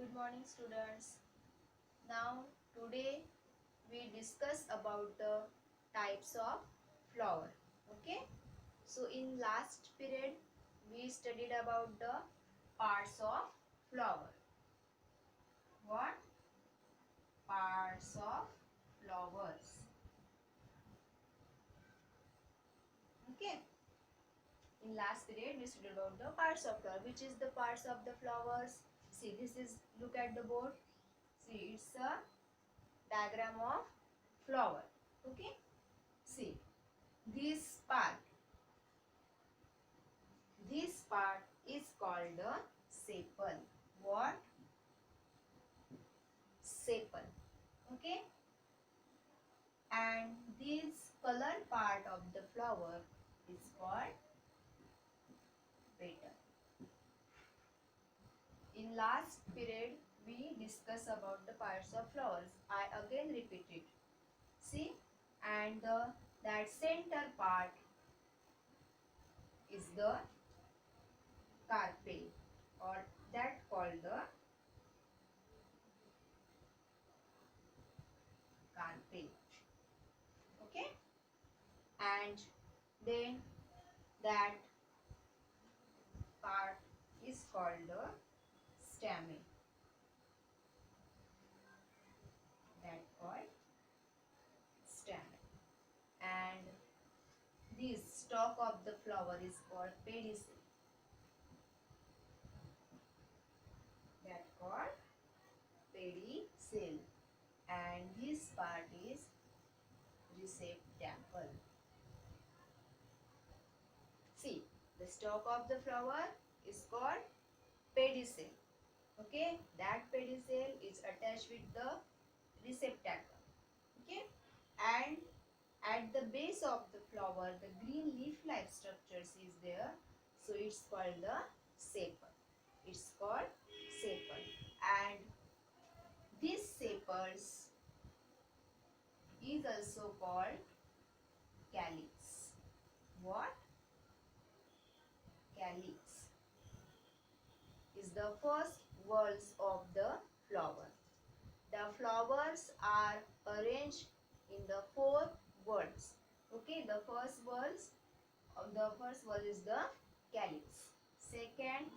Good morning students. Now today we discuss about the types of flower. Okay. So in last period we studied about the parts of flower. What? Parts of flowers. Okay. In last period we studied about the parts of flower. Which is the parts of the flowers? See, this is, look at the board. See, it's a diagram of flower. Okay. See, this part is called the sepal. What? Sepal. Okay. And this colored part of the flower is called petal. In last period we discussed about the parts of flowers. I again repeat it. See, and that center part is the carpel, or that called the carpel. Okay. And then that part is called the stamen. That called stamen. And this stalk of the flower is called pedicel. That called pedicel. And this part is receptacle. See, the stalk of the flower is called pedicel. Okay, that pedicel is attached with the receptacle. Okay, and at the base of the flower, the green leaf-like structures is there. So it's called the sepal. It's called sepal. And this sepals is also called calyx. What? Calyx is the first whorls of the flower. The flowers are arranged in the four whorls. Okay, the first whorl is the calyx. Second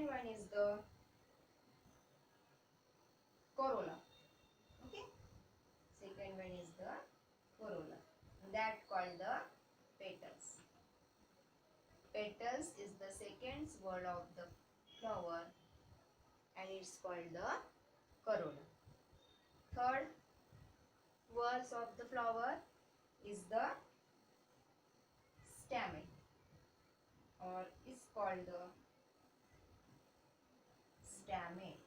one is the corolla. Okay, second one is the corolla. That called the petals. Petals is the second whorl of the flower and it's called the corolla. Third whorl of the flower is the stamen, or is called the stamen.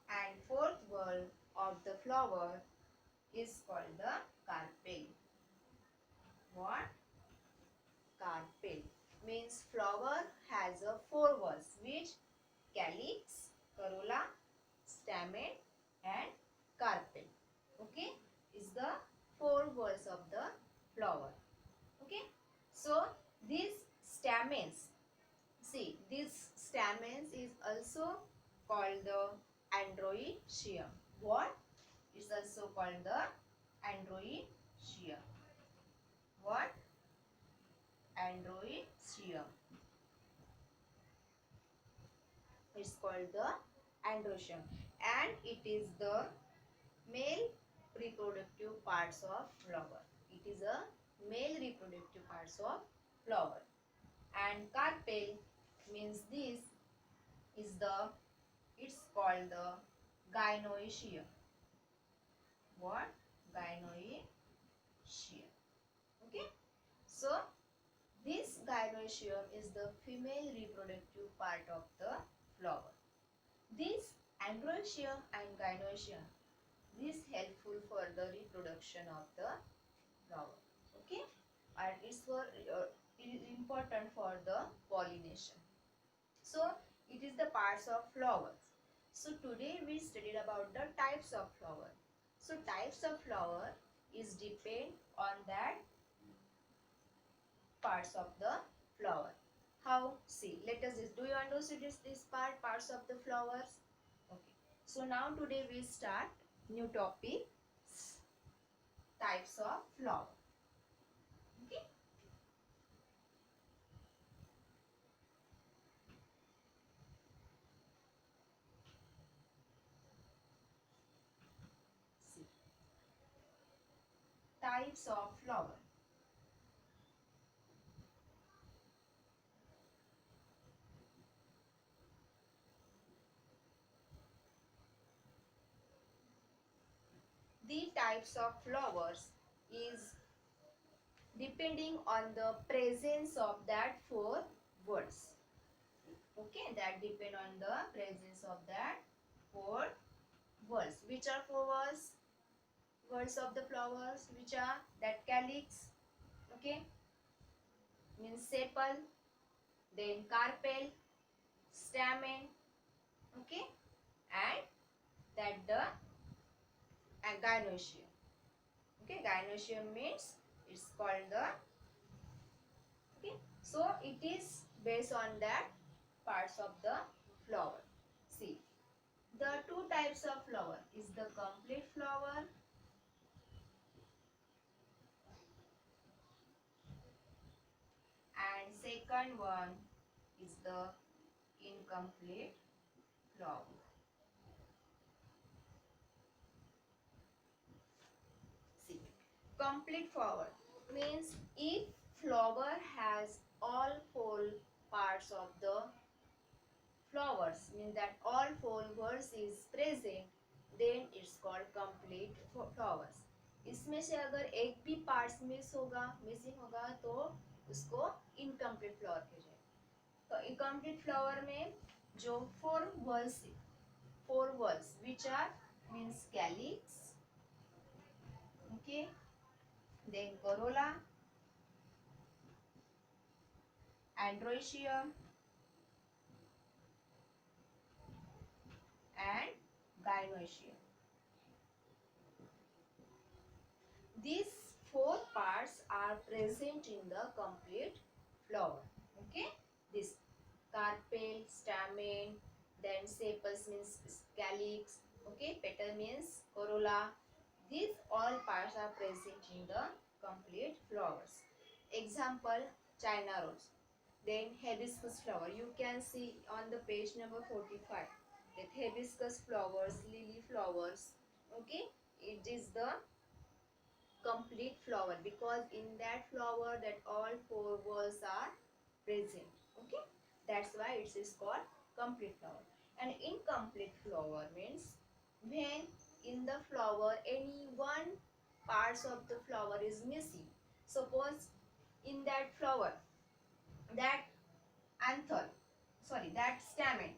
And fourth whorl of the flower is called the carpel. What? Carpel means flower has a four whorls, which calyx, corolla, stamen and carpel. Okay, is the four whorls of the flower. Okay, so these stamens, see, these stamens is also called the androecium. What? It's also called the androecium. What? Androecium. It's called the androecium, and it is the male reproductive parts of flower. It is a male reproductive parts of flower. And carpel means this is the, it's called the gynoecium. What? Gynoecium. Okay, so this gynoecium is the female reproductive part of the flower. This androecium and gynoecium is helpful for the reproduction of the flower. Okay, and it's important for the pollination. So it is the parts of flowers. So today we studied about the types of flower. So types of flower is depend on that parts of the flower. How? See, let us just, do you understand this parts of the flowers? Okay. So now today we start new topic, types of flower. Okay. See, types of flower. The types of flowers is depending on the presence of that four words. Okay, that depend on the presence of that four words. Which are four words? Words of the flowers, which are that calyx, okay, means sepal, then carpel, stamen, okay, and that the gynoecium. Okay, gynoecium means it's called the, okay, so it is based on that parts of the flower. See, the two types of flower is the complete flower and second one is the incomplete flower. See, complete flower means if flower has all four parts of the flowers, means that all four words is present, then it's called complete flowers. इसमें से अगर एक भी parts missing होगा तो उसको incomplete flower कहेंगे. तो इनकम्प्लीट फ्लावर में जो four words which are means calyx, okay, then corolla, androecium and gynoecium. These four parts are present in the complete flower. Okay, this carpel, stamen, then sepals means calyx, okay, petal means corolla. These all parts are present in the complete flowers. Example, China rose. Then hibiscus flower. You can see on the page number 45 that hibiscus flowers, lily flowers. Okay, it is the complete flower because in that flower that all four words are present. Okay, that's why it is called complete flower. And incomplete flower means when in the flower any one parts of the flower is missing. Suppose in that flower that anther, sorry, that stamen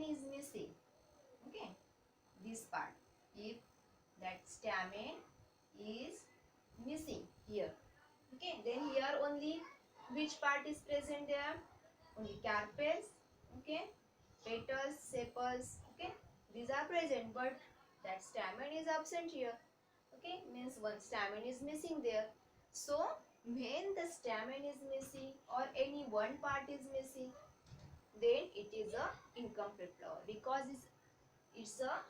is missing. Okay, this part, if that stamen is missing here, okay, then here only which part is present there? Only carpels, okay, petals, sepals, okay, these are present, but that stamen is absent here. Okay, means one stamen is missing there. So when the stamen is missing or any one part is missing, then it is a incomplete flower because it's a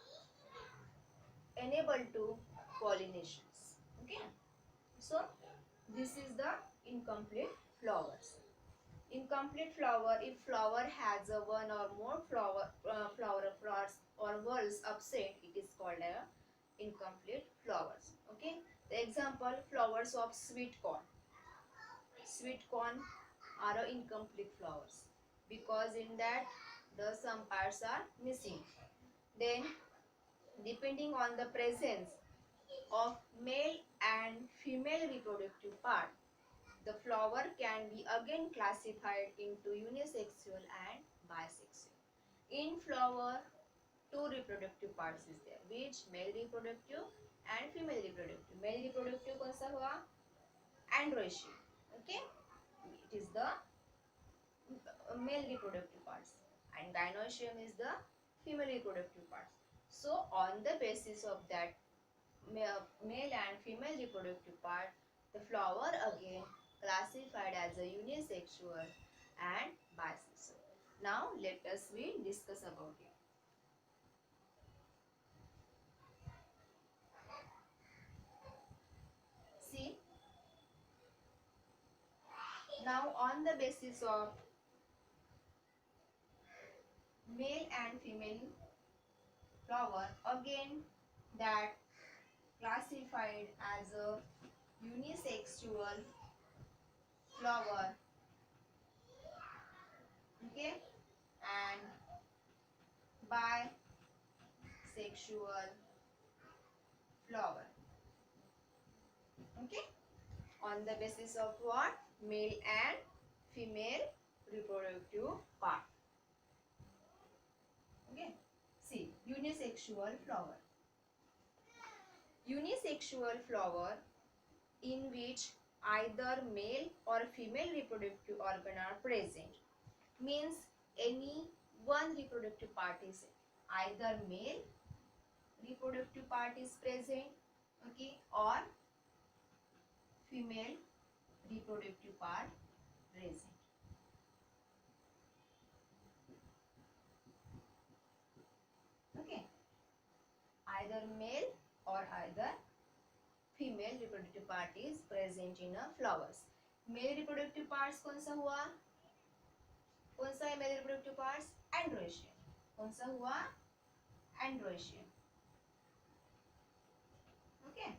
enable to pollinations. Okay, so this is the incomplete flowers. Incomplete flower, if flower has a one or more flowers or whorls absent, it is called a incomplete flowers. Okay, the example, flowers of sweet corn. Sweet corn are a incomplete flowers because in that the some parts are missing. Then depending on the presence of male and female reproductive part, the flower can be again classified into unisexual and bisexual. In flower, two reproductive parts is there, which male reproductive and female reproductive. Male reproductive कौन सा हुआ? Androecium. Okay, it is the male reproductive parts, and gynoecium is the female reproductive parts. So on the basis of that male and female reproductive part, the flower again classified as a unisexual and bisexual. Now let us discuss about it. See, now on the basis of male and female flower, again that classified as a unisexual flower, okay, and bisexual flower, okay, on the basis of what? Male and female reproductive part. Okay, see, unisexual flower. Unisexual flower in which either male or female reproductive organ are present, means any one reproductive part is either male reproductive part is present, okay, or female reproductive part present. Okay, either male or either female reproductive part is present in a flowers. Male reproductive parts कौन सा हुआ? कौन सा है male reproductive parts? Androecium. कौन सा हुआ? Androecium. Okay.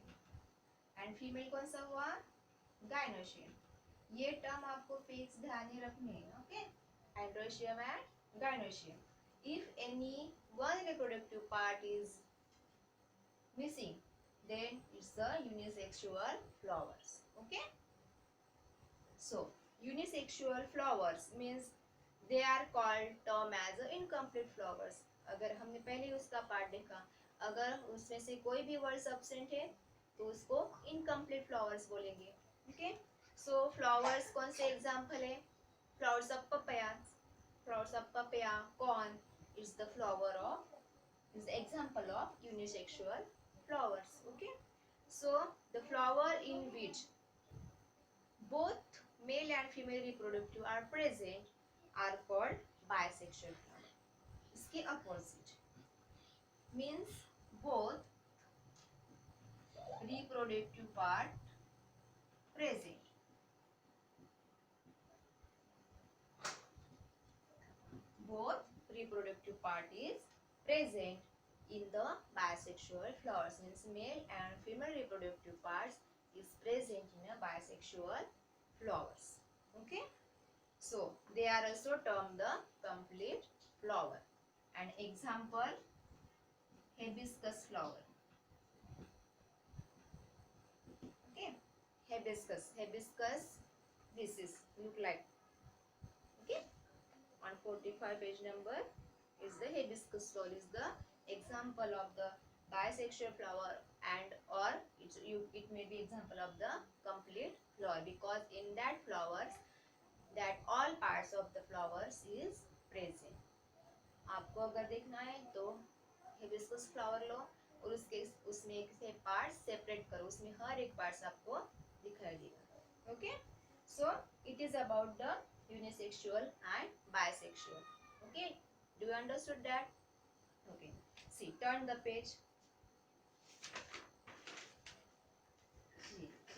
And female कौन सा हुआ? Gynoecium. ये टर्म आपको फिक्स ध्यान ही रखने हैं. Okay. Androecium and gynoecium. If any one reproductive part is missing, then it's the unisexual flowers. Okay. So unisexual flowers means they are called term as incomplete flowers. अगर हमने पहले उसका part देखा, अगर उसमें से कोई भी वर्ड्स एब्सेंट है तो उसको incomplete flowers बोलेंगे. Okay. So flowers कौन से एग्जाम्पल है? Flowers of papaya. Flowers of papaya, corn is the flower of, is the example of unisexual flowers. Okay. So the flower in which both male and female reproductive are present are called bisexual flower. इसके opposite means both reproductive part present. Both reproductive part is present in the bisexual flowers, means male and female reproductive parts is present in a bisexual flowers. Okay. So they are also termed the complete flower. An example, hibiscus flower. Okay. Hibiscus this is look like. Okay. On 45 page number is the hibiscus flower, is the example of the bisexual flower, and or it may be example of the complete flower, because in that flowers that all parts of the flowers is present. आपको अगर देखना है तो hibiscus flower लो और उसमें से parts separate करो, उसमें हर एक पार्ट्स आपको दिखाई देगा. Okay. So it is about the unisexual and bisexual. Okay. Do you understood that? Okay. See, turn the page.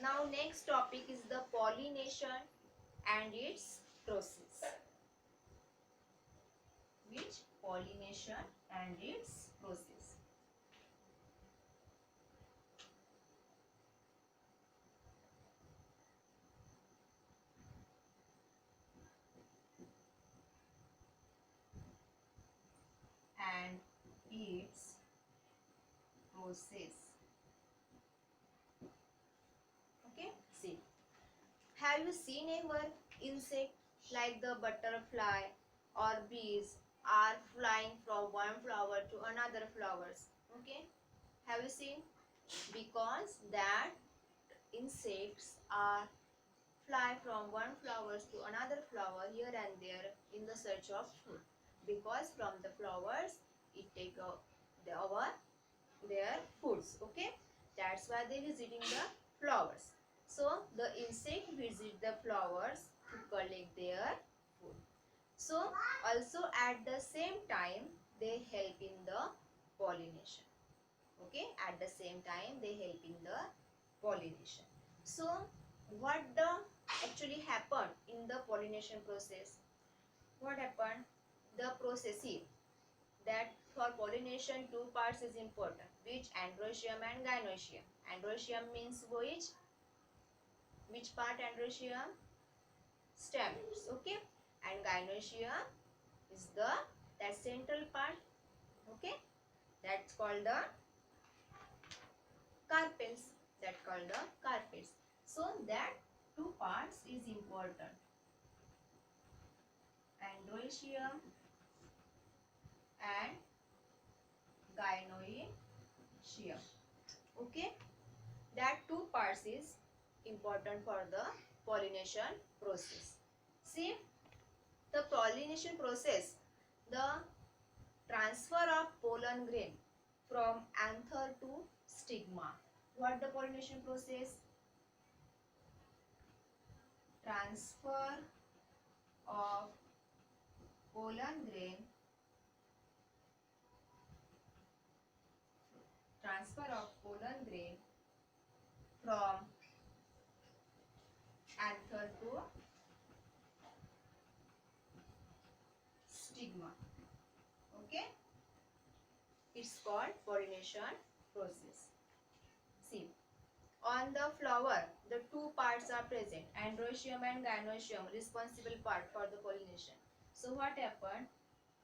Now next topic is the pollination and its process. Which? Pollination and its process. And its process. Okay. See, have you seen ever insect like the butterfly or bees are flying from one flower to another flowers? Okay. Have you seen? Because that insects are fly from one flowers to another flower here and there in the search of food. Because from the flowers it take their foods. Okay. That's why they visiting the flowers. So the insect visit the flowers to collect their food. So also at the same time they help in the pollination. Okay, at the same time they help in the pollination. So what the actually happened in the pollination process? What happened? The process that for pollination two parts is important, which androecium and gynoecium. Androecium means which part androecium? Stamens. Okay, and gynoecium is the that central part. Okay, that's called the carpels. That called the carpels. So that two parts is important, androecium and gynoecium. Okay, that two parts is important for the pollination process. See, the pollination process, the transfer of pollen grain from anther to stigma. What the pollination process? Transfer of pollen grain, from anther to stigma. Okay, it's called pollination process. See, on the flower, the two parts are present, androecium and gynoecium, responsible part for the pollination. So what happened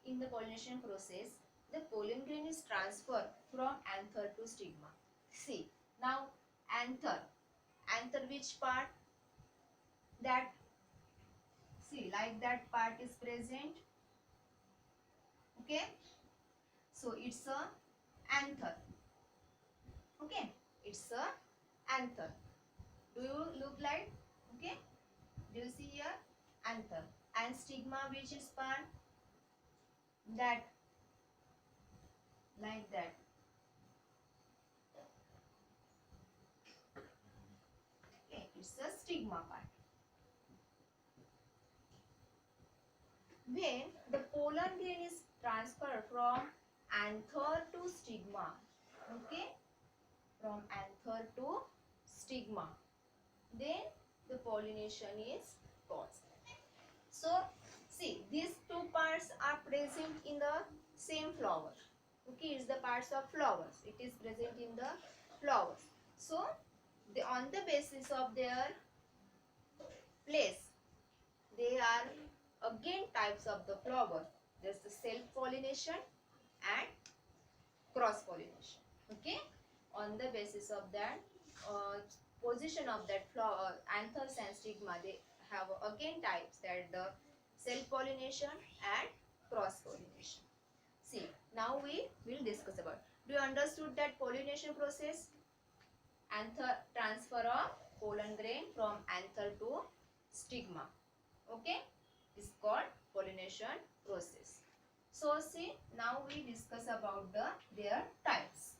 in the pollination process? The pollen grain is transferred from anther to stigma. See, now anther which part? That, see, like that part is present. Okay, so it's a anther. Okay, it's a anther. Do you look like? Okay, do you see here? Anther. And stigma, which is part? That, like that. Okay, it's a stigma part. When the pollen grain is transferred from anther to stigma, okay, from anther to stigma, then the pollination is caused. So see, these two parts are present in the same flower. Okay, it's the parts of flowers. It is present in the flowers. So on the basis of their place, they are again types of the flower. There's the self-pollination and cross-pollination. Okay, on the basis of that position of that flower, anthers and stigma, they have again types, that the self-pollination and cross-pollination. See, now we will discuss about. Do you understood that pollination process? Anther, transfer of pollen grain from anther to stigma. Okay, is called pollination process. So see, now we discuss about their types.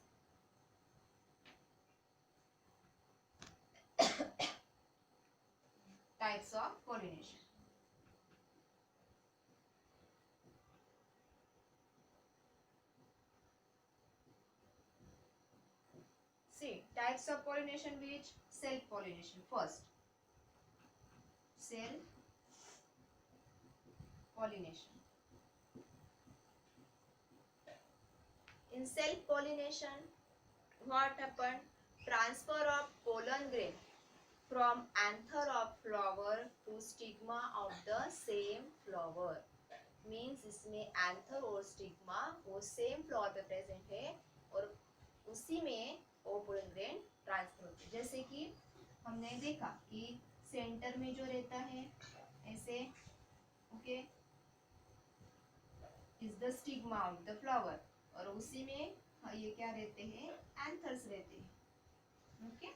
Types of pollination. See, types of pollination, which? Self-pollination first. Self-pollination. In self-pollination, what happened? Transfer of pollen grain from anther of flower to stigma of the same flower. Means इसमें anther और stigma वो same flower पे present है और उसी में वो pollen grain transfer होते हैं. जैसे कि हमने देखा कि सेंटर में जो रहता है ऐसे, okay, is the stigma of the flower, और उसी में ये क्या रहते हैं? एंथर्स रहते हैं. ओके,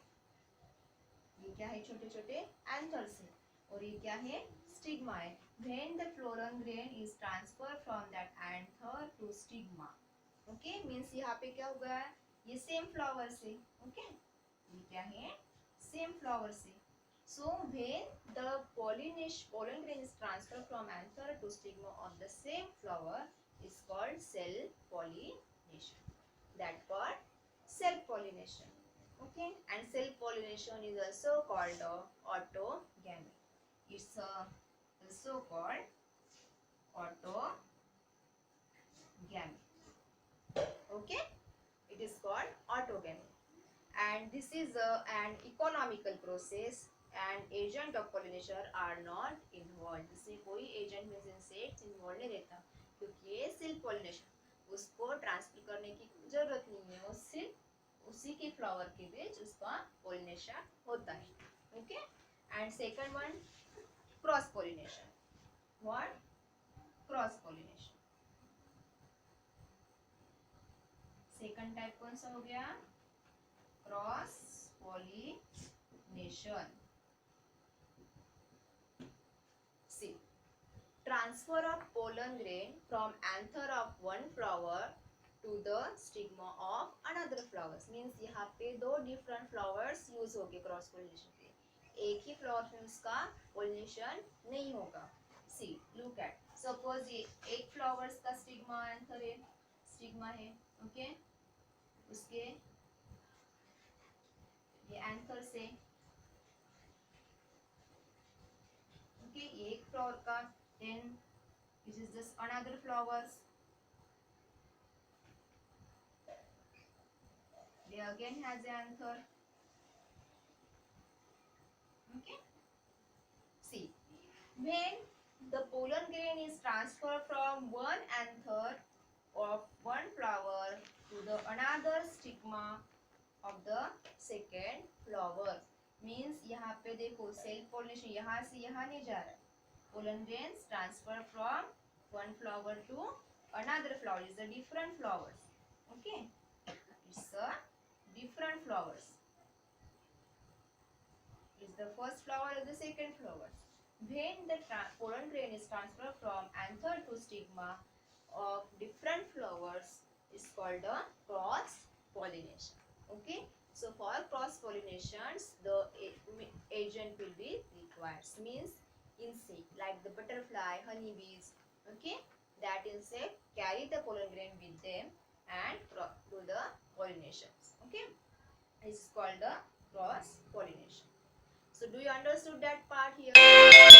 ये क्या है? छोटे छोटे एंथर्स है, और ये क्या है? स्टिग्मा है. When the pollen grain is transferred from that anther to stigma, okay, means यहाँ पे क्या होगा? ये सेम फ्लावर से, ओके, ये क्या है? same flower see. So when the pollen grain is transferred from anther to stigma of the same flower is called cell pollination. That called self pollination. Okay, and self pollination is also called autogamy. It's also called autogamy. Okay, it is called autogamy. And this is an economical process and agent of pollination are not involved. इसमें कोई agent में insects involved नहीं रहता क्योंकि ये self pollination उसको transfer करने की जरूरत नहीं है, वो सिर्फ उसी के फ्लावर के बीच उसका pollination होता है. Okay, and second one cross pollination. What? Cross pollination. second type कौन सा हो गया? Cross pollination. See, transfer of pollen grain from anther of one flower to the stigma of another flowers means यहाँ पे दो different flowers use होंगे cross pollination पे. एक ही flower में उसका pollination नहीं होगा. See, look at. Suppose ये एक flowers का stigma है, okay? उसके ये anther से okay, एक flower का then which is just another flowers they again has an anther. Okay, see, when the pollen grain is transferred from one anther of one flower to the another stigma of the second flower means यहाँ पे देखो self pollination यहाँ से यहाँ नहीं जा रहा है. pollen grains transfer from one flower to another flower is the different flowers. Okay, it's a different flowers. It's the first flower or the second flower. When the pollen grain is transferred from anther to stigma of different flowers is called a cross pollination. Okay, so for cross pollinations the agent will be required means insect like the butterfly, honeybees. Okay, that insect carry the pollen grain with them and do the pollinations. Okay, this is called the cross pollination. So do you understood that part here?